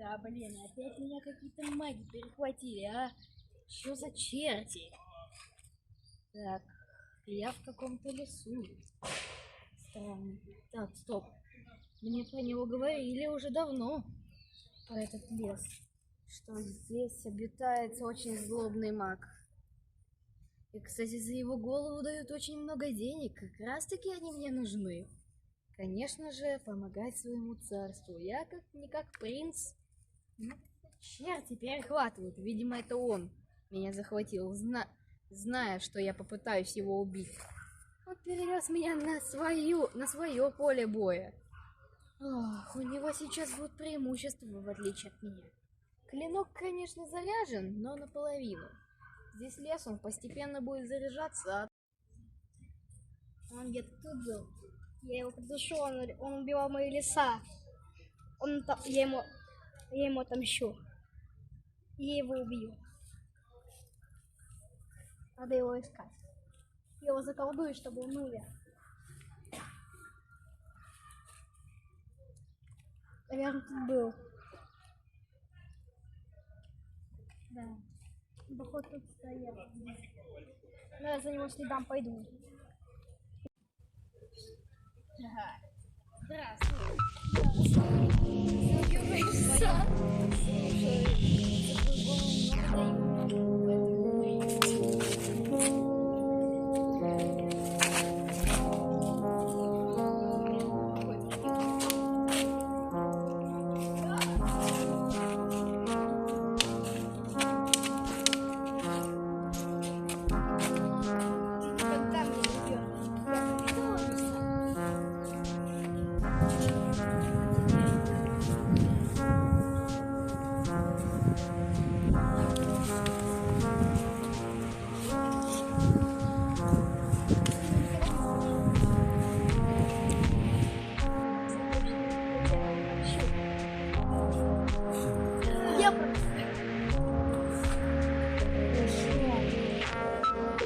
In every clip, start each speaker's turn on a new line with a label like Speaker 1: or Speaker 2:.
Speaker 1: Да, блин, опять меня какие-то маги перехватили, а? Что за черти? Так, я в каком-то лесу. Странно. Так, стоп. Мне про него говорили уже давно, про этот лес. Что здесь обитает очень злобный маг. И, кстати, за его голову дают очень много денег. Как раз таки они мне нужны. Конечно же, помогать своему царству. Я как-никак принц. Ну, черти перехватывают. Видимо, это он меня захватил, зная, что я попытаюсь его убить. Он перевез меня на свое поле боя. Ох, у него сейчас будет преимущество, в отличие от меня. Клинок, конечно, заряжен, но наполовину. Здесь лес, он постепенно будет заряжаться.
Speaker 2: Он где-то тут был. Я его придушу, он убивал мои леса. Я ему отомщу. Я его убью. Надо его искать. Я его заколдую, чтобы он умер. Наверное, тут был. Да. Походу тут стоял. Но я за него следам пойду.
Speaker 1: Ага. Здравствуй.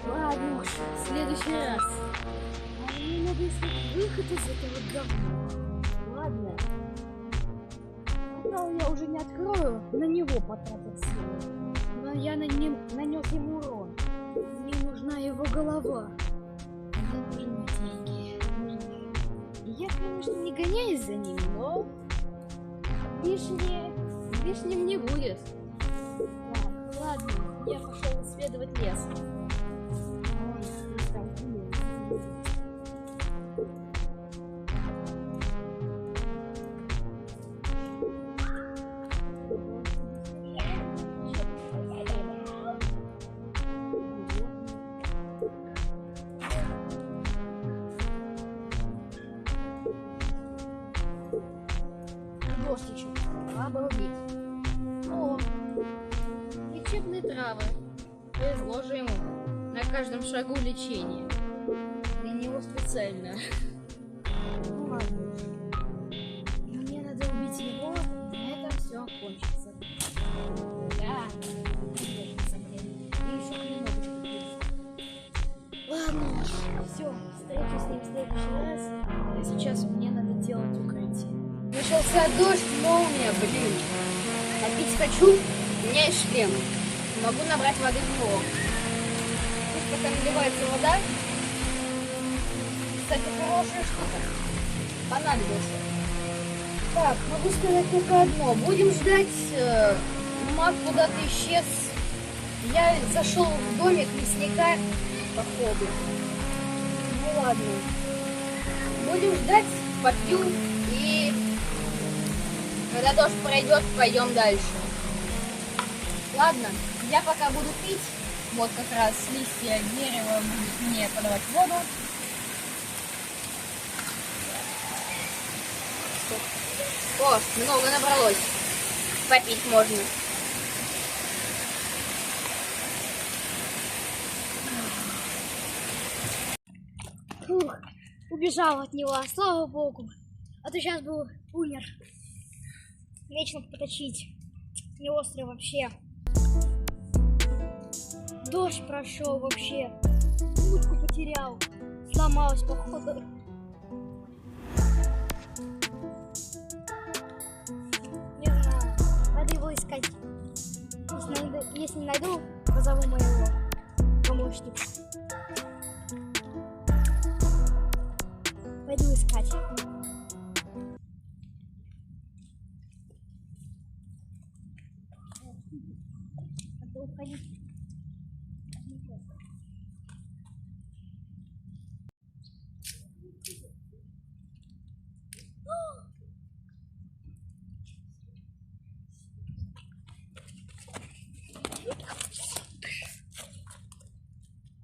Speaker 1: Ладно уж, в следующий раз. А мне надо искать выход из этого говна. Ладно. Портал я уже не открою, на него потратил силы. Но я нанес ему урон. Мне нужна его голова. Мне нужны деньги. Я, конечно, не гоняюсь за ним, но лишним не будет. Так, ладно, я пошел исследовать лес. Дождичек. Обалдеть. О, лечебные травы. Повезло же ему. На каждом шагу лечение. Для него специально. Ну ладно. Мне надо убить его, на этом все кончится. Да. И еще клинок. Ладно, все, встречусь с ним в следующий раз. А сейчас мне надо делать укрытие. Начался дождь, молния, блин. А пить хочу, у меня есть шлем. Могу набрать воды в него. Пусть пока наливается вода. Кстати, хорошая штука. Понадобится. Так, могу сказать только одно. Будем ждать, маг куда-то исчез. Я зашел в домик лесника, походу. Ну ладно. Будем ждать, попью и... Когда дождь пройдет, пойдем дальше. Ладно, я пока буду пить. Вот как раз листья дерева будут мне подавать воду. О, много набралось. Попить можно.
Speaker 2: Фух, убежал от него, слава богу. А то сейчас бы умер. Вечно поточить. Не острый вообще. Дождь прошел вообще. Утку потерял. Сломалась, походу. Не знаю. искать. Если не найду, позову моего помощника. Пойду искать. Надо уходить.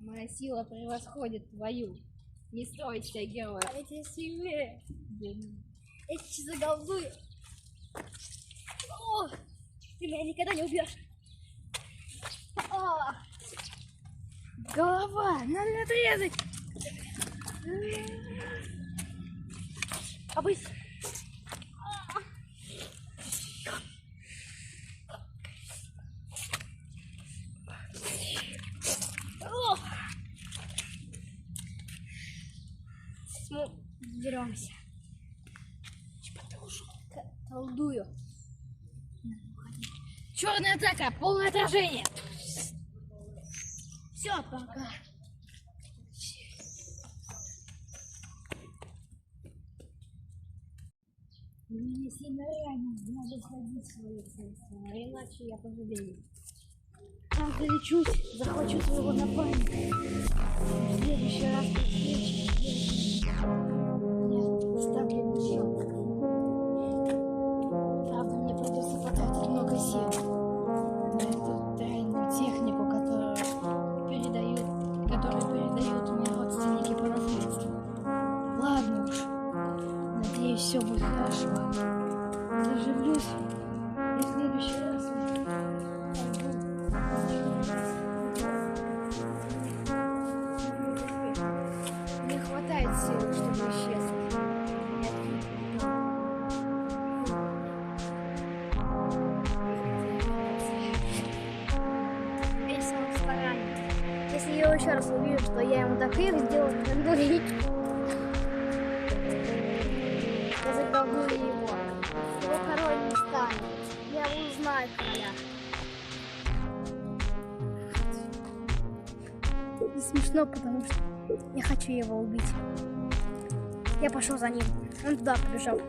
Speaker 1: Моя сила превосходит твою. Не стройся, герой.
Speaker 2: А эти сильнее. Я сейчас заголдую. О, ты меня никогда не убьешь. О,
Speaker 1: Голова, надо отрезать.
Speaker 2: обысь. О. Деремся. Колдую.
Speaker 1: Черная атака, полное отражение.
Speaker 2: Все, пока.
Speaker 1: Мне сильно реально надо сходить в свою царство, иначе я пожалею.
Speaker 2: Там залечусь, захвачу своего напарника. В следующий раз при встрече я ставлю еще.
Speaker 1: Правда, мне придется потратить много сил на эту тайную технику, которую передают мне родственники по наследству. Ладно уж, надеюсь, все будет хорошо. Заживлюсь и в следующий раз не хватает сил, чтобы исчезнуть.
Speaker 2: Теперь сам старание. Если я еще раз увижу, что я ему так их сделал, тогда я заколдую его. Его король не станет. Я узнаю короля. Не смешно, потому что я хочу его убить. Я пошел за ним. Он туда побежал.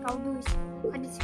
Speaker 2: Колдуюсь. Ходите.